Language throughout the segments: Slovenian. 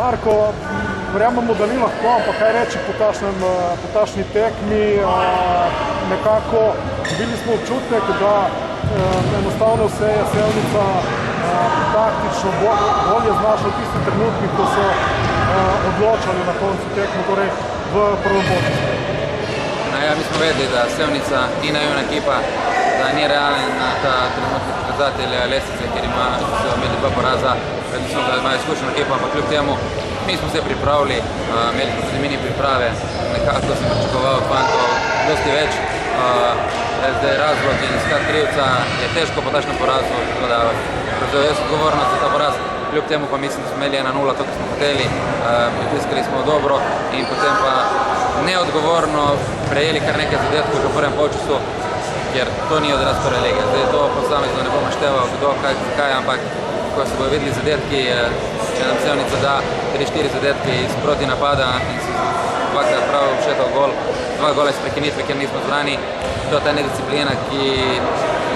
Marko, verjamemo, da ni lahko, ampak kaj reči po takšni tekmi. Nekako dobili smo občutek, da enostavno se je Sevnica taktično bolje znašla v tistih trenutkih, ko so odločali na koncu tekme, torej v prvem polčasu. Ja, mi smo vedeli, da Sevnica ni naivna ekipa, da ni realen ta trenutni pokazatelj lestvice, ker so imeli 2 poraza, predvsem da imajo izkušeno ekipo, ampak kljub temu mi smo se pripravili, imeli smo tudi mini priprave, nekako sem pričakoval fantov dosti več. Zdaj razlog in iskati krivca je težko po takšnem porazu, tako da prevzel jaz odgovornost za ta poraz. Kljub temu pa mislim, da smo imeli 1-0, to, kar smo hoteli, pritiskali smo dobro in potem pa neodgovorno prejeli kar nekaj zadetkov že v prvem polčasu, ker to ni odraz prve lige. Zdaj to posamezno ne bom našteval, kdo, kaj, ampak ko se bodo videli zadetki, če nam Sevnica da 3-4 zadetki iz proti napada in se dvakrat prav všetal gol, 2 gola iz prekinitve, ker nismo zbrani, to je ta nedisciplina, ki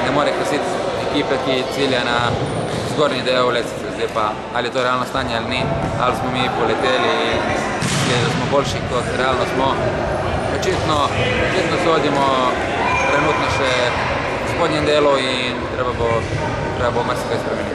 ne more krasiti ekipe, ki cilja na zgornji del lestvice. Zdaj pa, ali je to realno stanje ali ni, ali smo mi poleteli in da smo boljši, kot realno smo. Očitno sodimo trenutno še v spodnjem delu in treba bo marsikaj spremeniti.